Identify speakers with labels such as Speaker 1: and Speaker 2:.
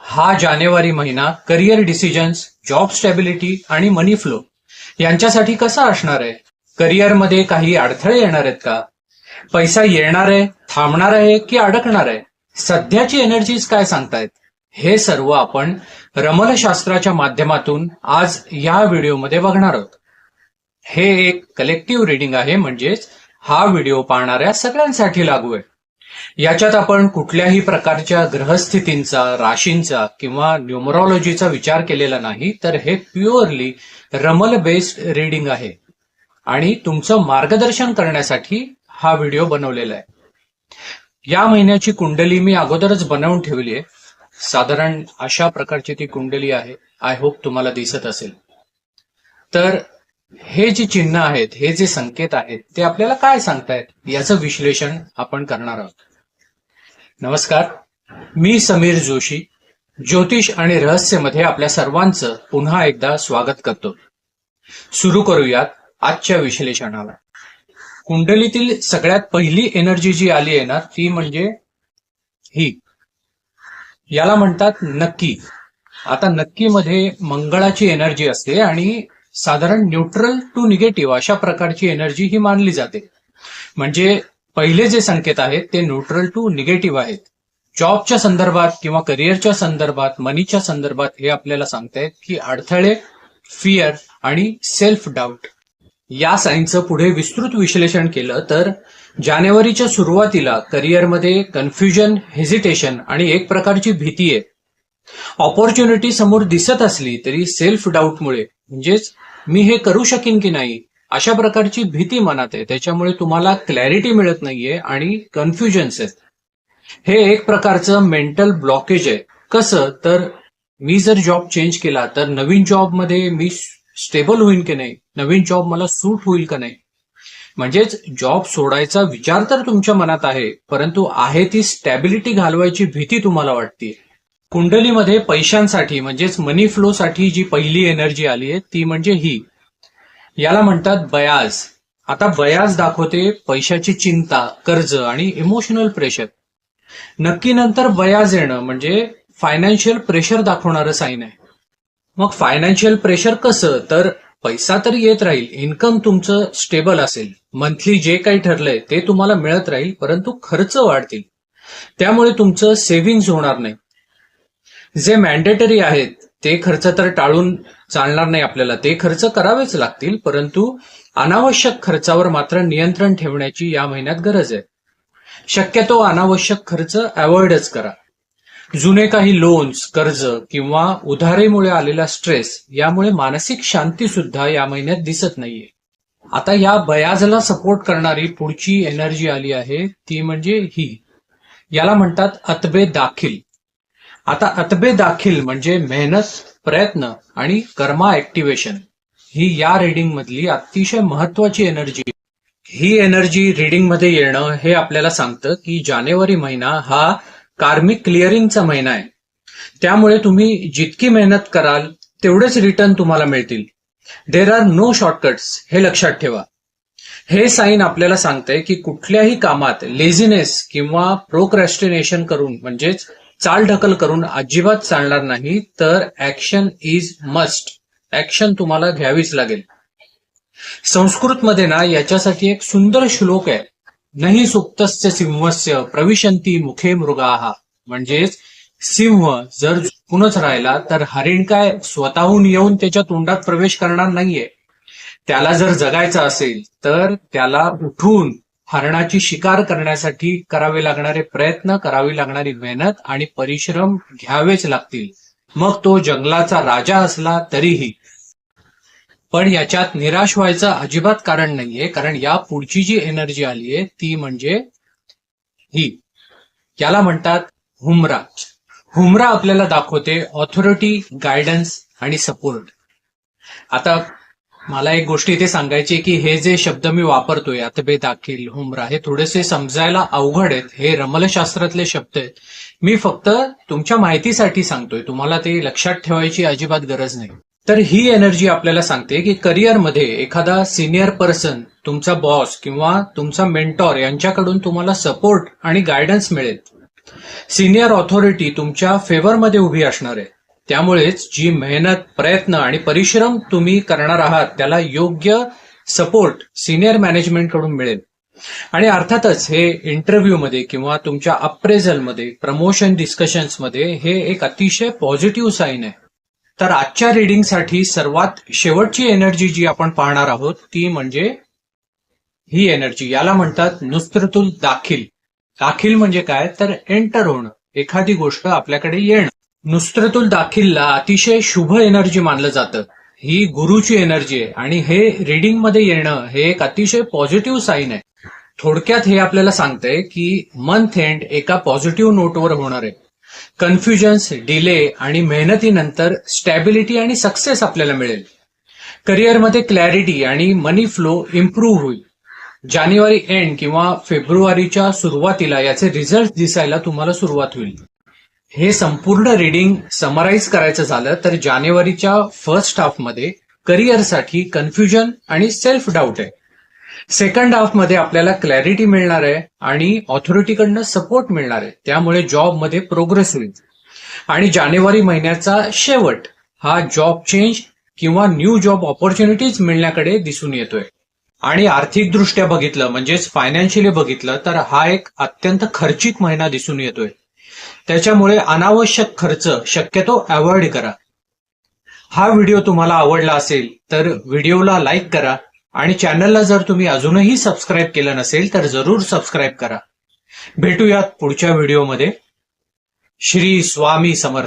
Speaker 1: हा जानेवारी महिना career decisions, job stability आणि मनी फ्लो यांच्यासाठी कसा असणार आहे? करिअरमध्ये काही अडथळे येणार आहेत का? पैसा येणार आहे, थांबणार आहे की अडकणार आहे? सध्याची एनर्जीज काय सांगतायत? हे सर्व आपण रमलशास्त्राच्या माध्यमातून आज या व्हिडिओमध्ये बघणार आहोत. हे एक कलेक्टिव्ह रिडिंग आहे, म्हणजेच हा व्हिडिओ पाहणाऱ्या सगळ्यांसाठी लागू आहे. याच्यात आपण कुठल्याही प्रकारच्या ग्रहस्थितींचा, राशींचा किंवा न्यूमरॉलॉजीचा विचार केलेला नाही, तर हे प्युअरली रमल बेस्ड रिडिंग आहे आणि तुमचं मार्गदर्शन करण्यासाठी हा व्हिडिओ बनवलेला आहे. या महिन्याची कुंडली मी अगोदरच बनवून ठेवली आहे. साधारण अशा प्रकारची ती कुंडली आहे. आय होप तुम्हाला दिसत असेल. तर हे जे चिन्ह आहेत, हे जे संकेत आहेत, ते आपल्याला काय सांगतायत याचं विश्लेषण आपण करणार आहोत. नमस्कार, मी समीर जोशी, ज्योतिष आणि रहस्यमध्ये आपल्या सर्वांचं पुन्हा एकदा स्वागत करतो. सुरू करूयात आजच्या विश्लेषणाला. कुंडलीतील सगळ्यात पहिली एनर्जी जी आली आहे ना, ती म्हणजे ही. याला म्हणतात नक्की. आता नक्की मध्ये मंगळाची एनर्जी असते आणि साधारण न्यूट्रल टू निगेटिव्ह अशा प्रकारची एनर्जी ही मानली जाते. म्हणजे पहिले जे संकेत आहेत ते न्यूट्रल टू निगेटिव्ह आहेत. जॉबच्या संदर्भात किंवा करिअरच्या संदर्भात, मनीच्या संदर्भात हे आपल्याला सांगतायत की अडथळे, फिअर आणि सेल्फ डाऊट. या साईनचं पुढे विस्तृत विश्लेषण केलं तर जानेवारीच्या सुरुवातीला करिअरमध्ये कन्फ्युजन, हेजिटेशन आणि एक प्रकारची भीती आहे. ऑपॉर्च्युनिटी समोर दिसत असली तरी सेल्फ डाऊटमुळे, म्हणजेच मी हे करू शकीन की नाही अशा प्रकारची भीती मनात आहे. त्याच्यामुळे तुम्हाला क्लॅरिटी मिळत नाहीये आणि कन्फ्युजन्स आहेत. हे एक प्रकारचं मेंटल ब्लॉकेज आहे. कसं तर मी जर जॉब चेंज केला तर नवीन जॉबमध्ये मी स्टेबल होईन की नाही, नवीन जॉब मला सूट होईल का नाही. म्हणजेच जॉब सोडायचा विचार तर तुमच्या मनात आहे, परंतु आहे ती स्टॅबिलिटी घालवायची भीती तुम्हाला वाटते. कुंडलीमध्ये पैशांसाठी म्हणजेच मनी फ्लो साठी जी पहिली एनर्जी आली आहे ती म्हणजे ही. याला म्हणतात बयाज. आता बयाज दाखवते पैशाची चिंता, कर्ज आणि इमोशनल प्रेशर. नक्की नंतर बयाज येणं म्हणजे फायनान्शियल प्रेशर दाखवणारं साईन आहे. मग फायनान्शियल प्रेशर कसं तर पैसा तर येत राहील, इन्कम तुमचं स्टेबल असेल, मंथली जे काही ठरलंय ते तुम्हाला मिळत राहील, परंतु खर्च वाढतील. त्यामुळे तुमचं सेव्हिंग्ज होणार नाही. जे मॅन्डेटरी आहेत ते खर्च तर टाळून चालणार नाही आपल्याला, ते खर्च करावेच लागतील, परंतु अनावश्यक खर्चावर मात्र नियंत्रण ठेवण्याची या महिन्यात गरज आहे. शक्यतो अनावश्यक खर्च अवॉइडच करा. जुने काही लोन्स, कर्ज किंवा उधारीमुळे आलेला स्ट्रेस यामुळे मानसिक शांती सुद्धा या महिन्यात दिसत नाहीये. आता या बयाजला सपोर्ट करणारी पुढची एनर्जी आली आहे ती म्हणजे ही. याला म्हणतात अतबे दाखिल. आता अतबे दाखिल म्हणजे मेहनत, प्रयत्न आणि कर्मा ऍक्टिव्हेशन. ही या रिडिंग मधली अतिशय महत्वाची एनर्जी. ही एनर्जी रिडिंग मध्ये येणं हे आपल्याला सांगतं की जानेवारी महिना हा कार्मिक क्लिअरिंगचा महिना आहे. त्यामुळे तुम्ही जितकी मेहनत कराल तेवढेच रिटर्न तुम्हाला मिळतील. देर आर नो शॉर्टकट्स, हे लक्षात ठेवा. हे साईन आपल्याला सांगतंय की कुठल्याही कामात लेझीनेस किंवा प्रोक्रॅस्टिनेशन करून, म्हणजेच चालढकल करून अजिबात चालणार नाही, तर ऍक्शन इज मस्ट. ऍक्शन तुम्हाला घ्यावीच लागेल. संस्कृतमध्ये ना याच्यासाठी एक सुंदर श्लोक आहे. नहि सुप्तस्य सिंहस्य प्रविशन्ति मुखे मृगाः. म्हणजेच सिंह जर झोपूनच राहिला तर हरिण काय स्वतःहून येऊन त्याच्या तोंडात प्रवेश करणार नाहीये. त्याला जर जगायचं असेल तर त्याला उठून हरणाची शिकार करण्यासाठी करावे लागणारे प्रयत्न, करावी लागणारी मेहनत आणि परिश्रम घ्यावेच लागतील, मग तो जंगलाचा राजा असला तरीही. पण याच्यात निराश व्हायचं अजिबात कारण नाहीये, कारण या पुढची जी एनर्जी आलीये ती म्हणजे ही. याला म्हणतात हुमरा. हुमरा आपल्याला दाखवते ऑथॉरिटी, गायडन्स आणि सपोर्ट. आता मला एक गोष्ट इथे सांगायची की हे जे शब्द मी वापरतोय, अतबे दाखिल, हुमरा, हे थोडेसे समजायला अवघड आहेत. हे रमलशास्त्रातले शब्द आहेत. मी फक्त तुमच्या माहितीसाठी सांगतोय, तुम्हाला ते लक्षात ठेवायची अजिबात गरज नाही. तर ही एनर्जी आपल्याला सांगते की करिअरमध्ये एखादा सिनियर पर्सन, तुमचा बॉस किंवा तुमचा मेंटॉर यांच्याकडून तुम्हाला सपोर्ट आणि गायडन्स मिळेल. सिनियर ऑथॉरिटी तुमच्या फेवरमध्ये उभी असणार आहे. त्यामुळेच जी मेहनत, प्रयत्न आणि परिश्रम तुम्ही करणार आहात त्याला योग्य सपोर्ट सिनियर मॅनेजमेंट कडून मिळेल. आणि अर्थातच हे इंटरव्ह्यूमध्ये किंवा तुमच्या अप्रेझलमध्ये, प्रमोशन डिस्कशन्समध्ये हे एक अतिशय पॉझिटिव्ह साईन आहे. तर आजच्या रिडिंगसाठी सर्वात शेवटची एनर्जी जी आपण पाहणार आहोत ती म्हणजे ही एनर्जी. याला म्हणतात नुस्रतुल दाखिल. दाखिल म्हणजे काय तर एंटर होणं, एखादी गोष्ट आपल्याकडे येणं. नुस्रतुल दाखिलला अतिशय शुभ एनर्जी मानलं जातं. ही गुरुची एनर्जी आहे आणि हे रिडिंगमध्ये येणं हे एक अतिशय पॉझिटिव्ह साईन आहे. थोडक्यात हे आपल्याला सांगतंय की मंथ एंड एका पॉझिटिव्ह नोटवर होणार आहे. कन्फ्युजन्स, डिले आणि मेहनतीनंतर स्टॅबिलिटी आणि सक्सेस आपल्याला मिळेल. करिअरमध्ये क्लॅरिटी आणि मनी फ्लो इम्प्रूव्ह होईल. जानेवारी एंड किंवा फेब्रुवारीच्या सुरुवातीला याचे रिझल्ट दिसायला तुम्हाला सुरुवात होईल. हे संपूर्ण रिडिंग समराईज करायचं झालं तर जानेवारीच्या फर्स्ट हाफमध्ये करिअरसाठी कन्फ्युजन आणि सेल्फ डाऊट आहे. सेकंड हाफमध्ये आपल्याला क्लॅरिटी मिळणार आहे आणि ऑथॉरिटीकडनं सपोर्ट मिळणार आहे. त्यामुळे जॉबमध्ये प्रोग्रेस होईल. आणि जानेवारी महिन्याचा शेवट हा जॉब चेंज किंवा न्यू जॉब ऑपॉर्च्युनिटीज मिळण्याकडे दिसून येतोय. आणि आर्थिकदृष्ट्या बघितलं म्हणजेच फायनान्शियली बघितलं तर हा एक अत्यंत खर्चिक महिना दिसून येतोय. त्याच्यामुळे अनावश्यक खर्च शक्यतो अवॉइड करा. हा व्हिडिओ तुम्हाला आवडला असेल तर व्हिडिओला लाईक करा आणि चॅनलला जर तुम्ही अजूनही सबस्क्राईब केलं नसेल तर जरूर सबस्क्राईब करा. भेटूयात पुढच्या व्हिडिओमध्ये. श्री स्वामी समर्थ.